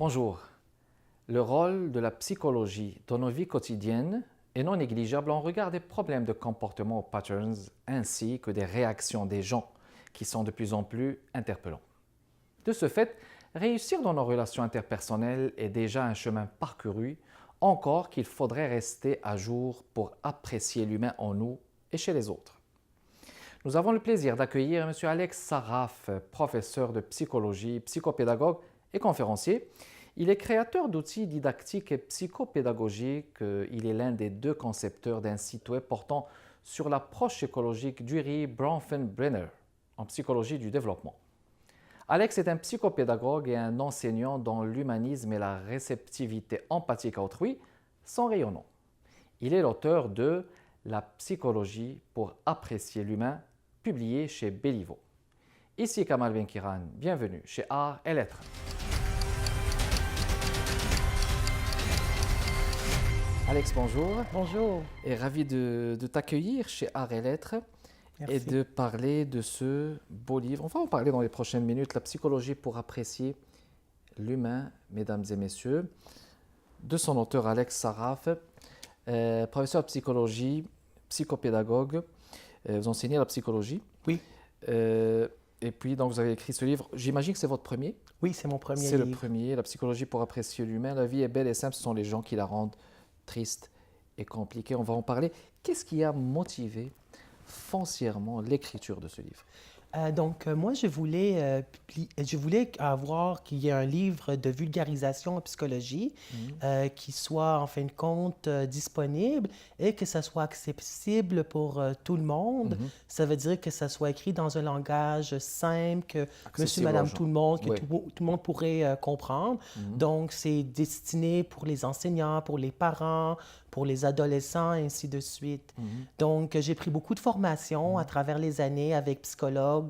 Bonjour. Le rôle de la psychologie dans nos vies quotidiennes est non négligeable en regard des problèmes de comportement ou patterns ainsi que des réactions des gens qui sont de plus en plus interpellants. De ce fait, réussir dans nos relations interpersonnelles est déjà un chemin parcouru, encore qu'il faudrait rester à jour pour apprécier l'humain en nous et chez les autres. Nous avons le plaisir d'accueillir M. Alex Sarraf, professeur de psychologie, psychopédagogue et conférencier. Il est créateur d'outils didactiques et psychopédagogiques. Il est l'un des deux concepteurs d'un site web portant sur l'approche écologique d'Urie-Bronfenbrenner en psychologie du développement. Alex est un psychopédagogue et un enseignant dont l'humanisme et la réceptivité empathique à autrui sont rayonnants. Il est l'auteur de La psychologie pour apprécier l'humain, publié chez Béliveau. Ici Kamal Benkiran, bienvenue chez Art et Lettres. Alex, bonjour. Bonjour. Et ravi de t'accueillir chez Art et Lettres. Merci. Et de parler de ce beau livre. On va en parler dans les prochaines minutes, La psychologie pour apprécier l'humain, mesdames et messieurs, de son auteur Alex Sarraf, professeur de psychologie, psychopédagogue. Vous enseignez la psychologie. Oui. Et puis, donc, vous avez écrit ce livre. J'imagine que c'est votre premier. Oui, c'est mon premier livre. C'est le premier, La psychologie pour apprécier l'humain. La vie est belle et simple, ce sont les gens qui la rendent triste et compliquée. On va en parler. Qu'est-ce qui a motivé foncièrement l'écriture de ce livre? Moi, je voulais avoir qu'il y ait un livre de vulgarisation en psychologie qui soit, en fin de compte, disponible et que ça soit accessible pour tout le monde. Ça veut dire que ça soit écrit dans un langage simple, que monsieur, madame, tout le monde, que tout le monde pourrait comprendre. Donc, c'est destiné pour les enseignants, pour les parents, pour les adolescents, ainsi de suite. Donc, j'ai pris beaucoup de formations à travers les années avec psychologues,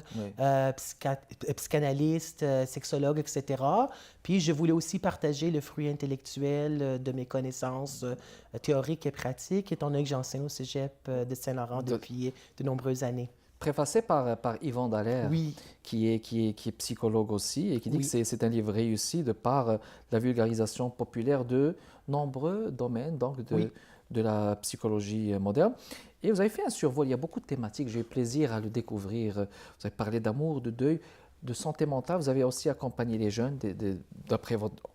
psychanalystes, sexologues, etc. Puis, je voulais aussi partager le fruit intellectuel de mes connaissances théoriques et pratiques, étant donné que j'enseigne au Cégep de Saint-Laurent depuis de nombreuses années. Préfacé par Yvan Dallaire, oui. qui est psychologue aussi, et qui dit oui. que c'est un livre réussi de par la vulgarisation populaire de nombreux domaines donc de la psychologie moderne. Et vous avez fait un survol, il y a beaucoup de thématiques, j'ai eu plaisir à le découvrir. Vous avez parlé d'amour, de deuil, de santé mentale, vous avez aussi accompagné les jeunes,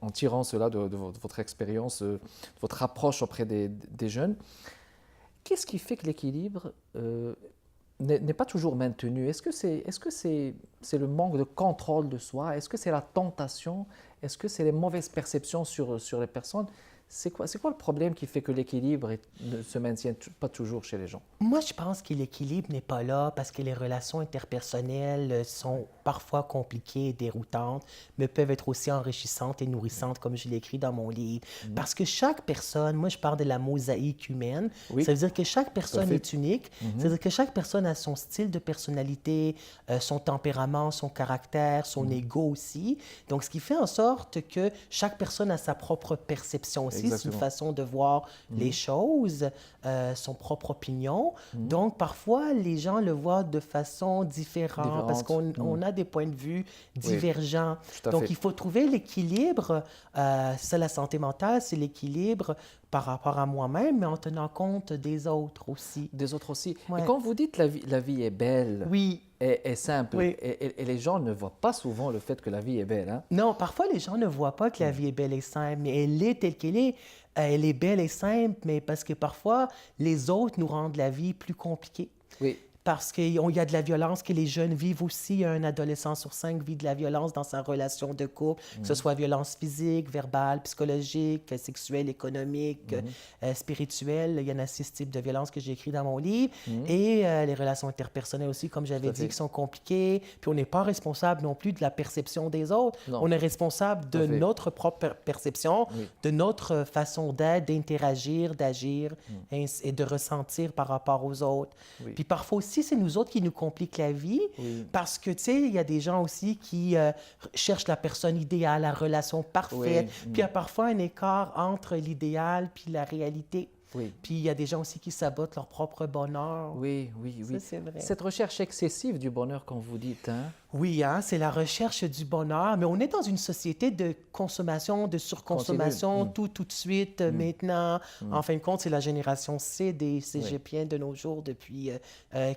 en tirant cela de votre expérience, de votre approche auprès des jeunes. Qu'est-ce qui fait que l'équilibre n'est pas toujours maintenu? Est-ce que c'est le manque de contrôle de soi? Est-ce que c'est la tentation? Est-ce que c'est les mauvaises perceptions sur les personnes? C'est quoi le problème qui fait que l'équilibre ne se maintient pas toujours chez les gens? Moi, je pense que l'équilibre n'est pas là parce que les relations interpersonnelles sont parfois compliquées et déroutantes, mais peuvent être aussi enrichissantes et nourrissantes, comme je l'ai écrit dans mon livre. Parce que chaque personne, moi, je parle de la mosaïque humaine, ça veut dire que chaque personne est unique, ça veut dire que chaque personne a son style de personnalité, son tempérament, son caractère, son ego aussi. Donc, ce qui fait en sorte que chaque personne a sa propre perception aussi. C'est une façon de voir les choses, son propre opinion. Donc, parfois, les gens le voient de façon différente parce qu'on a des points de vue divergents. Donc, il faut trouver l'équilibre. C'est la santé mentale, c'est l'équilibre par rapport à moi-même, mais en tenant compte des autres aussi. Des autres aussi. Et quand vous dites la vie est belle, est simple, et les gens ne voient pas souvent le fait que la vie est belle. Hein? Non, parfois les gens ne voient pas que la vie est belle et simple, mais elle est telle qu'elle est. Elle est belle et simple, mais parce que parfois les autres nous rendent la vie plus compliquée. Oui. Parce qu'il y a de la violence que les jeunes vivent aussi. Un adolescent sur 5 vit de la violence dans sa relation de couple, que ce soit violence physique, verbale, psychologique, sexuelle, économique, spirituelle. Il y en a 6 types de violences que j'ai écrits dans mon livre. Et les relations interpersonnelles aussi, comme j'avais dit, qui sont compliquées. Puis on n'est pas responsable non plus de la perception des autres. Non. On est responsable de notre propre perception, de notre façon d'être, d'interagir, d'agir et de ressentir par rapport aux autres. Puis parfois aussi, c'est nous autres qui nous compliquent la vie parce que, tu sais, il y a des gens aussi qui cherchent la personne idéale, la relation parfaite, puis il y a parfois un écart entre l'idéal puis la réalité. Puis il y a des gens aussi qui sabotent leur propre bonheur. Oui. Ça, c'est vrai. Cette recherche excessive du bonheur, comme vous dites, hein? Oui, hein, c'est la recherche du bonheur, mais on est dans une société de consommation, de surconsommation, Continue. tout de suite, maintenant. En fin de compte, c'est la génération C des Oui. cégepiens de nos jours depuis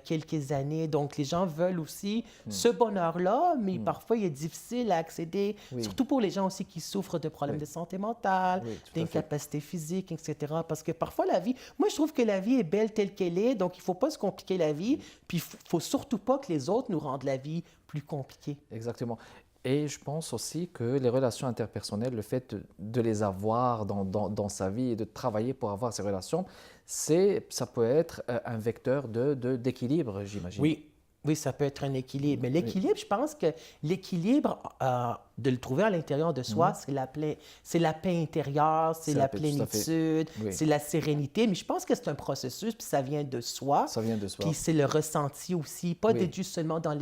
quelques années. Donc, les gens veulent aussi ce bonheur-là, mais parfois, il est difficile à accéder, Oui. surtout pour les gens aussi qui souffrent de problèmes Oui. de santé mentale, Oui, tout à fait. d'incapacité physique, etc. Parce que parfois, la vie, moi, je trouve que la vie est belle telle qu'elle est, donc il ne faut pas se compliquer la vie, puis il ne faut surtout pas que les autres nous rendent la vie plus compliqué. Exactement. Et je pense aussi que les relations interpersonnelles, le fait de les avoir dans sa vie et de travailler pour avoir ces relations, ça peut être un vecteur d'équilibre, j'imagine. Oui, oui, ça peut être un équilibre. Mais l'équilibre, je pense que l'équilibre, de le trouver à l'intérieur de soi, c'est la paix intérieure, c'est la paix, tout à fait. plénitude, Oui. c'est la sérénité. Mais je pense que c'est un processus, puis ça vient de soi. Ça vient de soi. Puis c'est le ressenti aussi, pas Oui. d'être juste seulement dans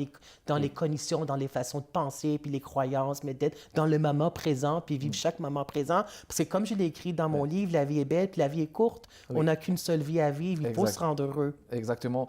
les cognitions, dans les façons de penser, puis les croyances, mais d'être dans le moment présent, puis vivre chaque moment présent. Parce que comme je l'ai écrit dans mon livre, la vie est belle, puis la vie est courte. On n'a qu'une seule vie à vivre, il faut Exact. se rendre heureux. Exactement.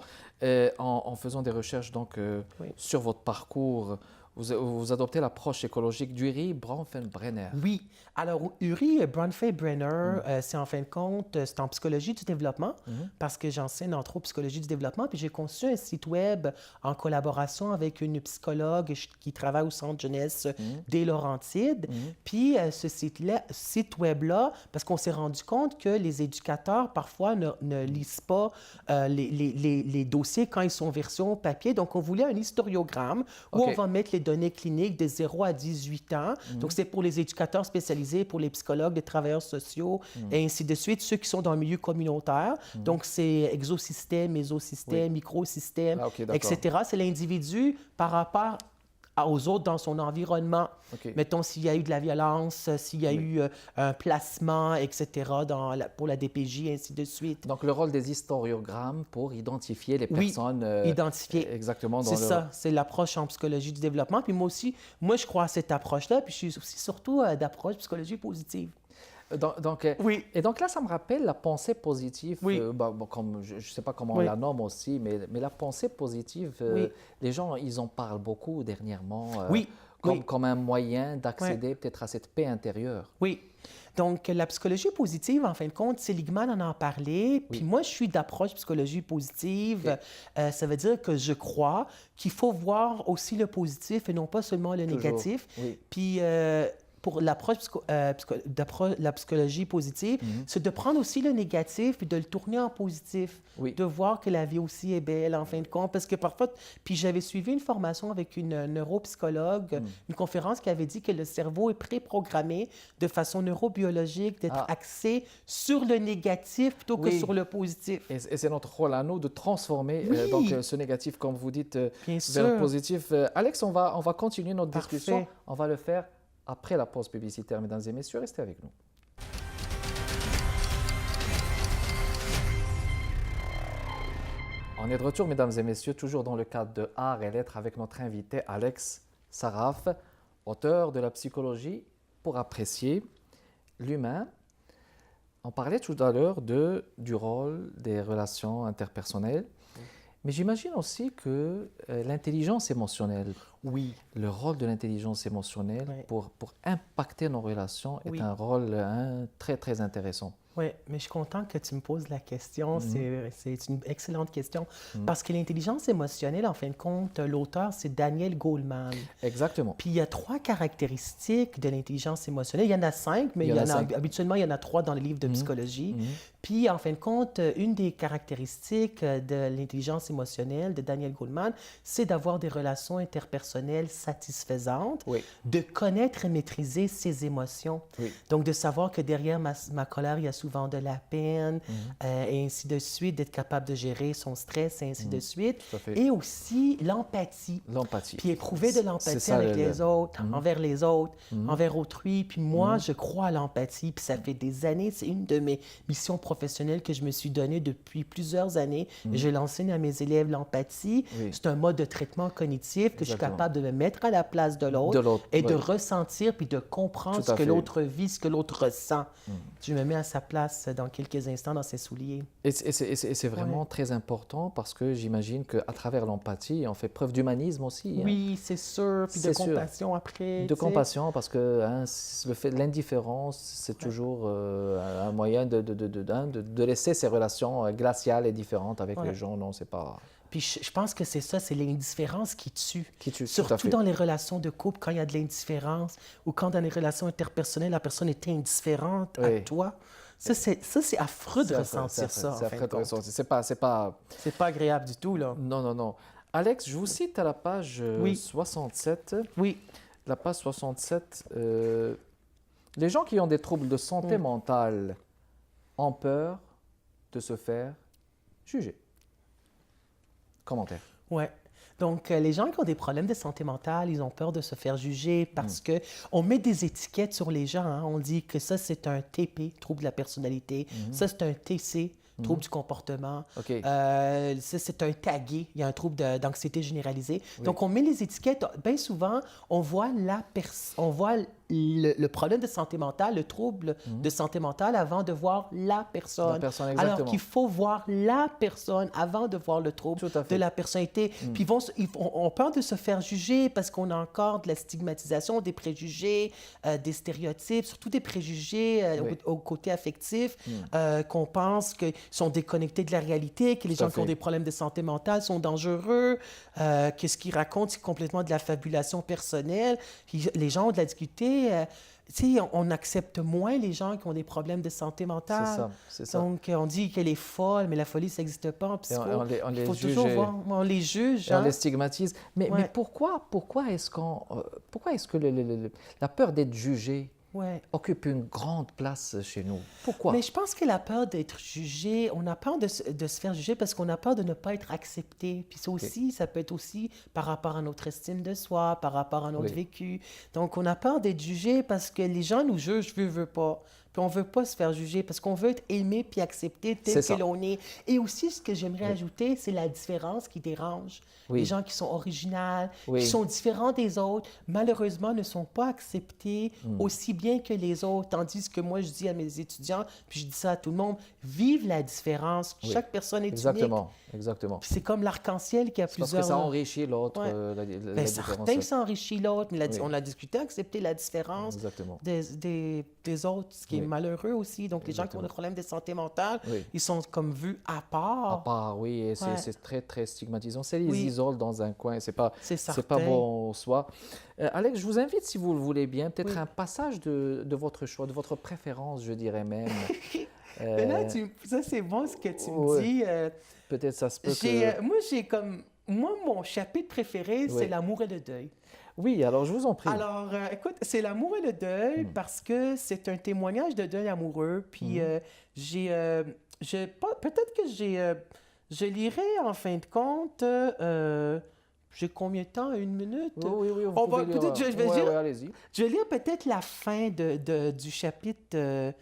En faisant des recherches donc, Oui. sur votre parcours, vous adoptez l'approche écologique d'Uri Bronfenbrenner. Oui. Alors, Uri Bronfenbrenner, c'est en fin de compte, c'est en psychologie du développement, parce que j'enseigne entre autres psychologie du développement, puis j'ai conçu un site web en collaboration avec une psychologue qui travaille au Centre jeunesse des Laurentides. Puis ce site web-là, parce qu'on s'est rendu compte que les éducateurs, parfois, ne lisent pas les dossiers quand ils sont version papier. Donc, on voulait un historiogramme où OK. on va mettre les données cliniques de 0 à 18 ans. Donc, c'est pour les éducateurs spécialisés, pour les psychologues, les travailleurs sociaux, et ainsi de suite, ceux qui sont dans le milieu communautaire. Donc, c'est exosystème, mésosystème, microsystème, Ah, OK, d'accord. etc. C'est l'individu par rapport aux autres dans son environnement. OK. Mettons, s'il y a eu de la violence, s'il y a eu un placement, etc., pour la DPJ, ainsi de suite. Donc, le rôle des historiogrammes pour identifier les personnes. Identifier. Exactement. C'est ça, c'est l'approche en psychologie du développement. Puis moi aussi, je crois à cette approche-là, puis je suis aussi surtout d'approche psychologie positive. Oui. Et donc là, ça me rappelle la pensée positive. Oui. Comme, je ne sais pas comment on Oui. la nomme aussi, mais la pensée positive, Oui. les gens, ils en parlent beaucoup dernièrement. Oui. Comme un moyen d'accéder peut-être à cette paix intérieure. Oui. Donc, la psychologie positive, en fin de compte, Seligman en a parlé. Puis moi, je suis d'approche psychologie positive. Ça veut dire que je crois qu'il faut voir aussi le positif et non pas seulement le négatif. Oui. Puis pour l'approche la psychologie positive, c'est de prendre aussi le négatif et de le tourner en positif. Oui. De voir que la vie aussi est belle, en fin de compte. Parce que parfois, puis j'avais suivi une formation avec une neuropsychologue, une conférence qui avait dit que le cerveau est préprogrammé de façon neurobiologique, d'être axé sur le négatif plutôt que sur le positif. Et c'est notre rôle à nous de transformer ce négatif, comme vous dites, Bien vers sûr. le positif. Alex, on va continuer notre Parfait. discussion. On va le faire après la pause publicitaire, mesdames et messieurs. Restez avec nous. On est de retour, mesdames et messieurs, toujours dans le cadre de Art et Lettres avec notre invité Alex Saraf, auteur de la psychologie pour apprécier l'humain. On parlait tout à l'heure du rôle des relations interpersonnelles, mais j'imagine aussi que l'intelligence émotionnelle, le rôle de l'intelligence émotionnelle pour impacter nos relations est un rôle très, très intéressant. Oui, mais je suis content que tu me poses la question. C'est une excellente question. Parce que l'intelligence émotionnelle, en fin de compte, l'auteur, c'est Daniel Goleman. Exactement. Puis il y a 3 caractéristiques de l'intelligence émotionnelle. Il y en a 5, mais habituellement, il y en a 3 dans les livres de psychologie. Puis, en fin de compte, une des caractéristiques de l'intelligence émotionnelle de Daniel Goleman, c'est d'avoir des relations interpersonnelles satisfaisantes, de connaître et maîtriser ses émotions. Donc, de savoir que derrière ma colère, il y a souvent de la peine, et ainsi de suite, d'être capable de gérer son stress, et ainsi de suite. Et aussi l'empathie. L'empathie. Puis éprouver de l'empathie avec les autres, envers les autres, envers autrui. Puis moi, je crois à l'empathie. Puis ça fait des années, c'est une de mes missions professionnelle que je me suis donnée depuis plusieurs années. Je l'enseigne à mes élèves l'empathie. C'est un mode de traitement cognitif que je suis capable capable de me mettre à la place de De l'autre l'autre, et de oui. ressentir puis de comprendre Tout ce à que fait. l'autre vit, ce que l'autre ressent. Je me mets à sa place dans quelques instants dans ses souliers. Et c'est vraiment Ouais. très important parce que j'imagine qu'à travers l'empathie, on fait preuve d'humanisme aussi. Hein. Oui, c'est sûr, puis de C'est sûr. compassion après. De tu sais. compassion parce que hein, le fait de l'indifférence, c'est Ouais. toujours un moyen de laisser ces relations glaciales et différentes avec Ouais. les gens. Non, c'est pas... Puis je pense que c'est ça, c'est l'indifférence qui tue. Qui tue, tout à Surtout fait. dans les relations de couple, quand il y a de l'indifférence ou quand dans les relations interpersonnelles, la personne est indifférente à Oui. toi. Ça, c'est affreux de C'est affreux, ressentir c'est ça, affreux, en c'est fin affreux de de compte. ressentir. C'est pas... C'est pas agréable du tout, là. Non, non, non. Alex, je vous cite à la page Oui. 67. Oui, La page 67, les gens qui ont des troubles de santé mentale ont peur de se faire juger. Commentaire. ouais. Donc, les gens qui ont des problèmes de santé mentale, ils ont peur de se faire juger parce que on met des étiquettes sur les gens. Hein. On dit que ça, c'est un TP, trouble de la personnalité. Ça, c'est un TC, trouble du comportement. OK. Ça, c'est un tagué. Il y a un trouble d'anxiété généralisée. Donc, on met les étiquettes. Bien souvent, on voit le problème de santé mentale, le trouble de santé mentale avant de voir la personne. La personne, Alors exactement. qu'il faut voir la personne avant de voir le trouble Tout à fait. de la personnalité. Puis on peur de se faire juger parce qu'on a encore de la stigmatisation, des préjugés, des stéréotypes, surtout des préjugés Oui. au côté affectif, qu'on pense qu'ils sont déconnectés de la réalité, que les Tout à gens qui ont fait. des problèmes de santé mentale sont dangereux, que ce qu'ils racontent, c'est complètement de la fabulation personnelle. Puis les gens ont de la difficulté. Tu sais, on accepte moins les gens qui ont des problèmes de santé mentale. C'est ça, c'est ça. Donc, on dit qu'elle est folle, mais la folie, ça n'existe pas en Et psycho. on les Il faut juge toujours et- voir. On les juge. Et on hein. les stigmatise. Mais Ouais. pourquoi est-ce que la peur d'être jugé Ouais. occupe une grande place chez nous? Pourquoi? Mais je pense que la peur d'être jugé, on a peur de se faire juger parce qu'on a peur de ne pas être accepté. Puis ça aussi, ça peut être aussi par rapport à notre estime de soi, par rapport à notre Oui. vécu. Donc, on a peur d'être jugé parce que les gens nous jugent, veut pas. Puis on veut pas se faire juger parce qu'on veut être aimé puis accepté tel C'est ça. que l'on est. Et aussi, ce que j'aimerais ajouter, c'est la différence qui dérange. Oui. Les gens qui sont originales, Oui. qui sont différents des autres, malheureusement, ne sont pas acceptés Hmm. aussi bien que les autres. Tandis que moi, je dis à mes étudiants, puis je dis ça à tout le monde, vive la différence. Oui. Chaque personne est unique. Exactement, exactement. Puis c'est comme l'arc-en-ciel qui a C'est parce que plusieurs... ça enrichit l'autre, Ouais. la Ben, différence. certain que ça enrichit l'autre, mais Oui. on a discuté, accepter la différence Exactement. des autres, ce qui est Oui. malheureux aussi. Donc, les gens qui ont Exactement. des problèmes de santé mentale, Oui. ils sont comme vus à part. À part, oui, et Ouais. c'est très, très stigmatisant. C'est les Oui. isole dans un coin, c'est pas C'est pas certain. bon en soi. Alex, je vous invite, si vous le voulez bien, peut-être Oui. un passage de votre choix, de votre préférence, je dirais même. Mais là, Euh, ça, c'est bon ce que tu ouais. me dis. Peut-être ça se peut J'ai, que... moi, j'ai comme... Moi, mon chapitre préféré, Oui. c'est l'amour et le deuil. Oui, alors je vous en prie. Alors, écoute, c'est l'amour et le deuil Hmm. parce que c'est un témoignage de deuil amoureux. Puis, peut-être que je lirai en fin de compte. J'ai combien de temps? Une minute? Oui, oui, vous On va pouvez lire, peut-être- je vais ouais, dire- ouais, allez-y. Je vais lire peut-être la fin du chapitre.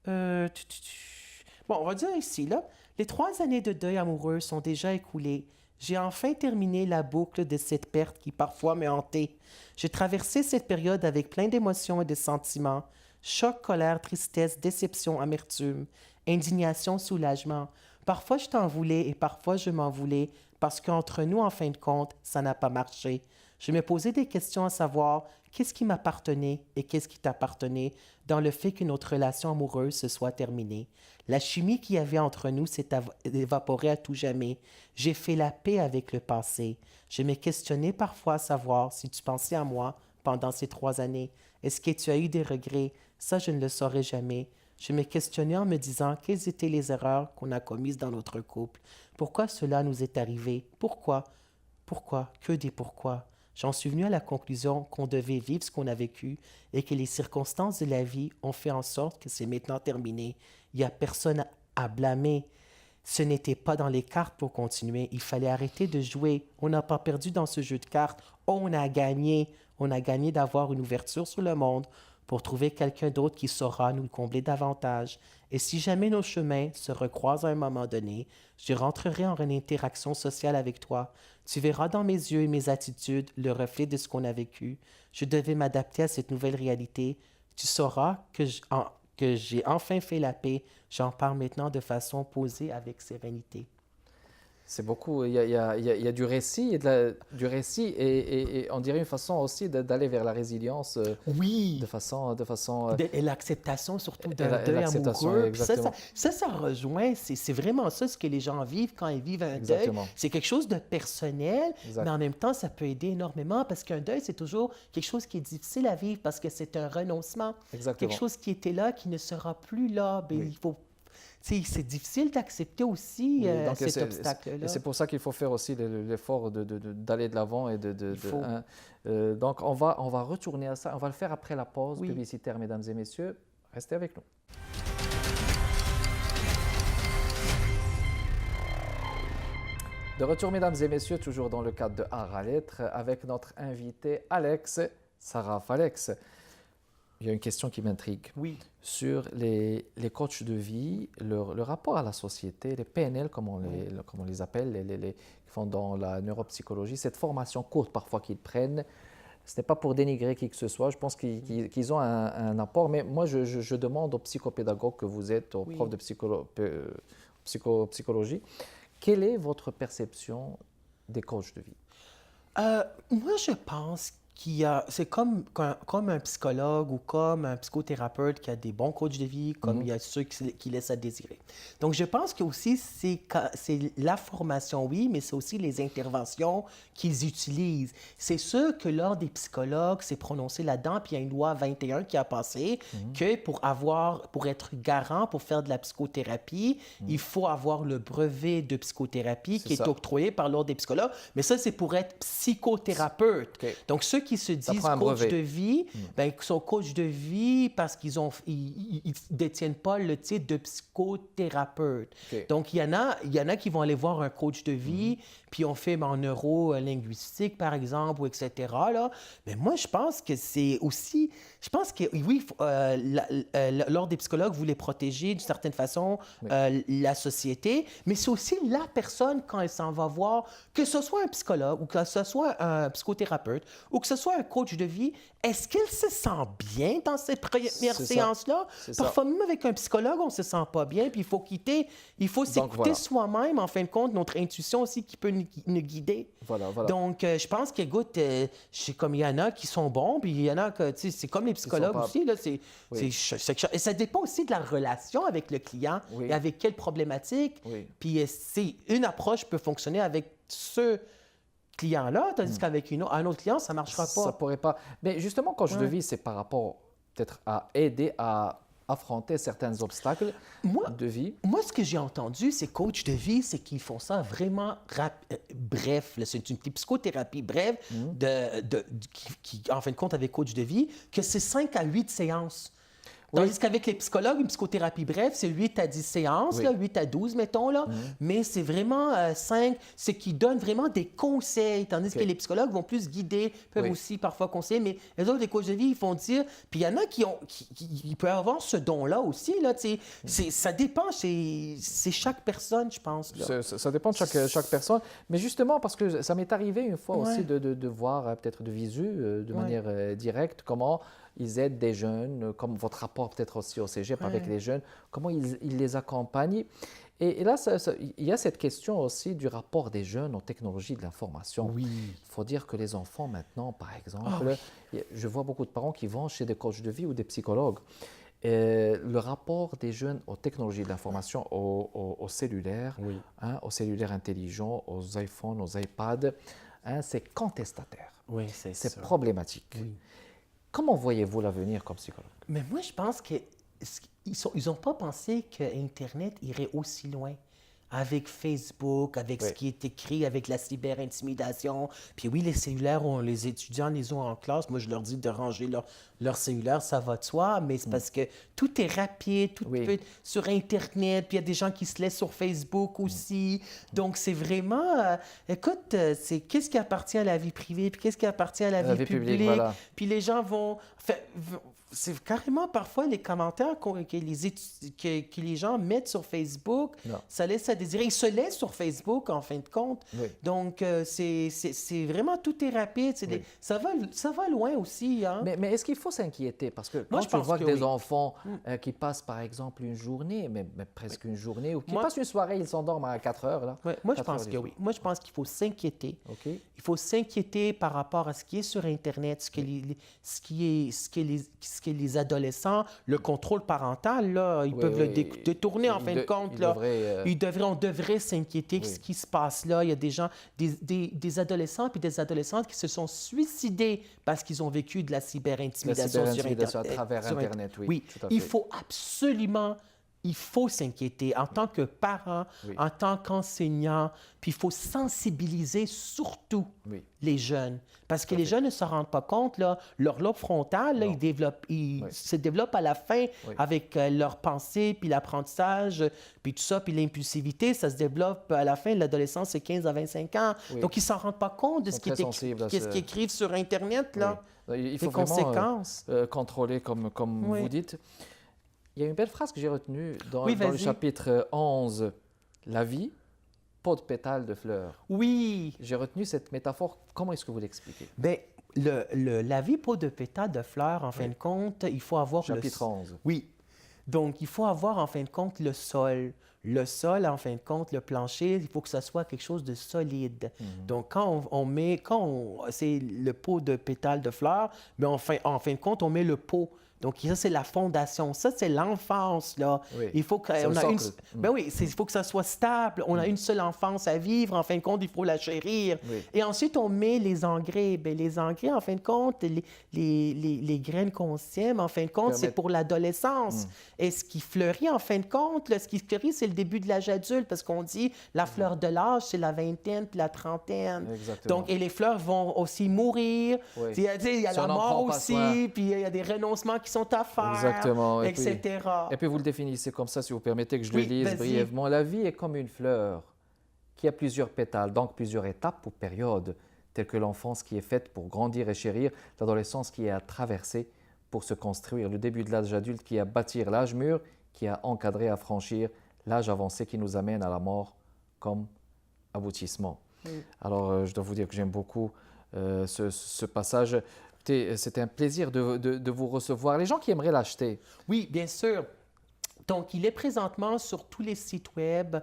Bon, on va dire ici, là. Les 3 années de deuil amoureux sont déjà écoulées. J'ai enfin terminé la boucle de cette perte qui parfois me hantait. J'ai traversé cette période avec plein d'émotions et de sentiments. Choc, colère, tristesse, déception, amertume, indignation, soulagement. Parfois je t'en voulais et parfois je m'en voulais parce qu'entre nous, en fin de compte, ça n'a pas marché. Je me posais des questions à savoir qu'est-ce qui m'appartenait et qu'est-ce qui t'appartenait dans le fait que notre relation amoureuse se soit terminée. La chimie qu'il y avait entre nous s'est évaporée à tout jamais. J'ai fait la paix avec le passé. Je me questionnais parfois à savoir si tu pensais à moi pendant ces 3 années. Est-ce que tu as eu des regrets? Ça, je ne le saurais jamais. Je me questionnais en me disant quelles étaient les erreurs qu'on a commises dans notre couple. Pourquoi cela nous est arrivé? Pourquoi? Pourquoi? Que des pourquoi? J'en suis venu à la conclusion qu'on devait vivre ce qu'on a vécu et que les circonstances de la vie ont fait en sorte que c'est maintenant terminé. Il n'y a personne à blâmer. Ce n'était pas dans les cartes pour continuer. Il fallait arrêter de jouer. On n'a pas perdu dans ce jeu de cartes. On a gagné. On a gagné d'avoir une ouverture sur le monde pour trouver quelqu'un d'autre qui saura nous combler davantage. Et si jamais nos chemins se recroisent à un moment donné, je rentrerai en interaction sociale avec toi. Tu verras dans mes yeux et mes attitudes le reflet de ce qu'on a vécu. Je devais m'adapter à cette nouvelle réalité. Tu sauras que j'ai enfin fait la paix. J'en parle maintenant de façon posée avec sérénité. C'est beaucoup, il y a du récit, du récit et on dirait une façon aussi d'aller vers la résilience Oui. de façon Et l'acceptation surtout et d'un deuil l'acceptation, amoureux. Puis exactement. ça rejoint, c'est vraiment ça ce que les gens vivent quand ils vivent un deuil. Exactement. C'est quelque chose de personnel, Exact. mais en même temps, ça peut aider énormément parce qu'un deuil, c'est toujours quelque chose qui est difficile à vivre parce que c'est un renoncement. Exactement. Quelque chose qui était là, qui ne sera plus là. Ben, Oui. il faut... Tu sais, c'est difficile d'accepter aussi Oui, donc, cet obstacle-là. et c'est pour ça qu'il faut faire aussi l'effort d'aller de l'avant et Il faut. donc on va retourner à ça. On va le faire après la pause Oui. publicitaire, mesdames et messieurs. Restez avec nous. De retour, mesdames et messieurs, toujours dans le cadre de Art à Lettres, avec notre invité Alex Saraf-Alex. Il y a une question qui m'intrigue. Oui. Sur les coachs de vie, le rapport à la société, les PNL, comme on les appelle, qui font dans la neuropsychologie, cette formation courte parfois qu'ils prennent, ce n'est pas pour dénigrer qui que ce soit, je pense qu'ils ont un apport, mais moi je demande aux psychopédagogues que vous êtes, aux Oui. profs de psychologie, quelle est votre perception des coachs de vie? Moi, je pense c'est comme un psychologue ou comme un psychothérapeute qui a des bons coachs de vie, comme il y a ceux qui laissent à désirer. Donc, je pense que aussi, c'est la formation, oui, mais c'est aussi les interventions qu'ils utilisent. C'est sûr que l'Ordre des psychologues s'est prononcé là-dedans, puis il y a une loi 21 qui a passé que pour être garant, pour faire de la psychothérapie, il faut avoir le brevet de psychothérapie C'est qui ça. est octroyé par l'Ordre des psychologues. Mais ça, c'est pour être psychothérapeute. OK. Donc, ceux qui se disent prend un coach brevet. de vie, ben, ils sont coach de vie parce qu'ils détiennent pas le titre de psychothérapeute. OK. Donc, il y en a qui vont aller voir un coach de vie, puis on fait en neurolinguistique, par exemple, ou etc. Là. Mais moi, je pense que c'est aussi... Je pense que, oui, l'Ordre des psychologues voulait protéger, d'une certaine façon, la société, mais c'est aussi la personne, quand elle s'en va voir, que ce soit un psychologue, ou que ce soit un psychothérapeute, ou que ce soit un coach de vie, est-ce qu'elle se sent bien dans cette première C'est ça. séance-là? C'est ça. Parfois, même avec un psychologue, on ne se sent pas bien, puis il faut s'écouter voilà. soi-même, en fin de compte, notre intuition aussi qui peut nous guider. Voilà. Donc, je pense qu'écoute, comme il y en a qui sont bons, puis il y en a que, tu sais, c'est comme les psychologues pas- aussi, là, Oui. et ça dépend aussi de la relation avec le client Oui. et avec quelle problématique. Oui. Puis, une approche peut fonctionner avec ce client-là, tandis qu'avec un autre client, ça ne marchera pas. Ça pourrait pas. Mais justement, coach de Ouais. vie, c'est par rapport peut-être à aider à affronter certains obstacles Moi, de vie. Moi, ce que j'ai entendu, c'est coach de vie, c'est qu'ils font ça vraiment bref. Là, c'est une petite psychothérapie brève qui, en fin de compte, avec coach de vie, que c'est 5 à 8 séances. Tandis qu'avec les psychologues, une psychothérapie brève, c'est 8 à 10 séances, Oui. là, 8 à 12, mettons. Là. Mais c'est vraiment 5, c'est qui donnent vraiment des conseils. Tandis OK. que les psychologues vont plus guider, peuvent Oui. aussi parfois conseiller. Mais les autres, les coachs de vie, ils font dire... Puis il y en a qui peuvent avoir ce don-là aussi. Là, ça dépend, c'est chaque personne, je pense. Là. Ça dépend de chaque personne. Mais justement, parce que ça m'est arrivé une fois Ouais. aussi de voir peut-être de visu, de Ouais. manière directe, comment ils aident des jeunes, comme votre rapport peut-être aussi au cégep avec les jeunes, comment ils les accompagnent. Et là, il y a cette question aussi du rapport des jeunes aux technologies de l'information. Oui. Il faut dire que les enfants maintenant, par exemple, oui. je vois beaucoup de parents qui vont chez des coachs de vie ou des psychologues. Le rapport des jeunes aux technologies de l'information, aux cellulaires, Oui. aux cellulaires intelligents, aux iPhones, aux iPads, c'est contestataire. Oui, c'est C'est ça. problématique. Oui. Comment voyez-vous l'avenir comme psychologue? Mais moi, je pense qu'ils n'ont pas pensé qu'Internet irait aussi loin. Avec Facebook, avec Oui. ce qui est écrit, avec la cyberintimidation. Puis oui, les cellulaires, les étudiants les ont en classe. Moi, je leur dis de ranger leur cellulaire, ça va de soi, mais c'est parce que tout est rapide, tout Oui. peut être sur Internet, puis il y a des gens qui se laissent sur Facebook aussi. Donc, c'est vraiment... écoute, c'est qu'est-ce qui appartient à la vie privée, puis qu'est-ce qui appartient à la vie publique. voilà. Puis les gens vont c'est carrément parfois les commentaires que les gens mettent sur Facebook, Non. ça laisse à désirer. Ils se laissent sur Facebook, en fin de compte. Oui. Donc, c'est vraiment, tout est rapide. Oui. Ça va loin aussi, hein? Mais est-ce qu'il faut s'inquiéter? Parce que Moi, quand je tu pense vois que des oui. enfants qui passent, par exemple, une journée, mais presque une journée, ou qui Moi- passent une soirée, ils s'endorment à 4 heures, là. Ouais, moi, je 4 heures pense du que soir. oui. Moi, je pense qu'il faut s'inquiéter. OK? Il faut s'inquiéter par rapport à ce qui est sur Internet, ce que les adolescents, le contrôle parental, là, ils Oui, peuvent le oui. détourner en fin de compte. Là. On devrait s'inquiéter de Oui. ce qui se passe là. Il y a des gens, des adolescents puis des adolescentes qui se sont suicidés parce qu'ils ont vécu de la La cyberintimidation sur cyberintimidation à Internet. travers sur Internet, oui. Oui, Tout à fait. il faut absolument... Il faut s'inquiéter en tant que parent, Oui. en tant qu'enseignant, puis il faut sensibiliser surtout Oui. les jeunes. Parce que Tout à les fait. jeunes ne se rendent pas compte, là, leur lobe frontal, là, Non. il Oui. se développe à la fin Oui. avec leur pensée, puis l'apprentissage, puis tout ça, puis l'impulsivité, ça se développe à la fin de l'adolescence, c'est 15 à 25 ans. Oui. Donc, ils ne s'en rendent pas compte de Ils ce sont qui est très sensibles à qu'est-ce ce- qu'ils écrivent sur Internet, là. Oui. Il Les faut vraiment conséquences. contrôler, comme Oui. vous dites. Il y a une belle phrase que j'ai retenue dans, Oui, dans le vas-y. chapitre 11, La vie, pot de pétales de fleurs. Oui. J'ai retenu cette métaphore. Comment est-ce que vous l'expliquez? Bien, la vie pot de pétales de fleurs, en fin de compte, il faut avoir Chapitre 11. Oui. Donc, il faut avoir, en fin de compte, le sol. Le sol, en fin de compte, le plancher, il faut que ça soit quelque chose de solide. Donc, c'est le pot de pétales de fleurs, mais en fin de compte, on met le pot. Donc, ça, c'est la fondation. Ça, c'est l'enfance, là. Oui. Il faut que, C'est le on a une... socle. Ben oui, il faut que ça soit stable. On a une seule enfance à vivre. En fin de compte, il faut la chérir. Oui. Et ensuite, on met les engrais. Ben, les engrais, en fin de compte, les graines qu'on sème, en fin de compte, c'est Permettre- pour l'adolescence. Et ce qui fleurit, en fin de compte, là, ce qui fleurit, c'est le début de l'âge adulte, parce qu'on dit la fleur de l'âge, c'est la vingtaine puis la trentaine. Exactement. Donc, et les fleurs vont aussi mourir. Oui. Il y a, il y a Si la on n'en mort prend pas aussi, soin. puis il y a des renoncements qui sont à faire, Exactement. Et puis- etc. Et puis vous le définissez comme ça, si vous permettez que je Oui, le lise vas-y. brièvement. La vie est comme une fleur qui a plusieurs pétales, donc plusieurs étapes ou périodes, telles que l'enfance qui est faite pour grandir et chérir, l'adolescence qui est à traverser pour se construire, le début de l'âge adulte qui est à bâtir l'âge mûr, qui a encadré à franchir l'âge avancé qui nous amène à la mort comme aboutissement. Alors, je dois vous dire que j'aime beaucoup ce passage. Écoutez, c'était un plaisir de vous recevoir. Les gens qui aimeraient l'acheter, Oui, bien sûr. Donc, il est présentement sur tous les sites web,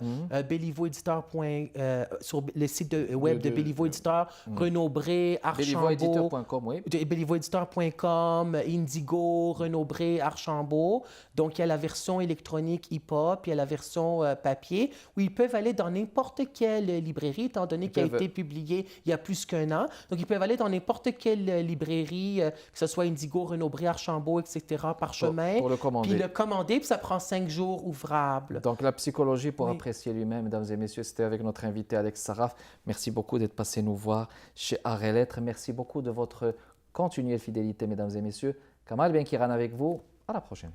sur le site web de Béliveau Éditeur, Renaud Bré, Archambault, bélivoediteur.com, oui. bélivoediteur.com, Indigo, Renaud Bré, Archambault. Donc, il y a la version électronique hip-hop, il y a la version papier, où ils peuvent aller dans n'importe quelle librairie, étant donné qu'il a peuvent- été publié il y a plus qu'un an. Donc, ils peuvent aller dans n'importe quelle librairie, que ce soit Indigo, Renaud Bré, Archambault, etc., Parchemin. Pour le commander. Puis le commander, puis ça prend 5 jours ouvrables. Donc, la psychologie pour Oui. apprécier lui-même, mesdames et messieurs, c'était avec notre invité Alex Saraf. Merci beaucoup d'être passé nous voir chez Arts et Lettres. Merci beaucoup de votre continuelle fidélité, mesdames et messieurs. Kamal Benkiran avec vous. À la prochaine.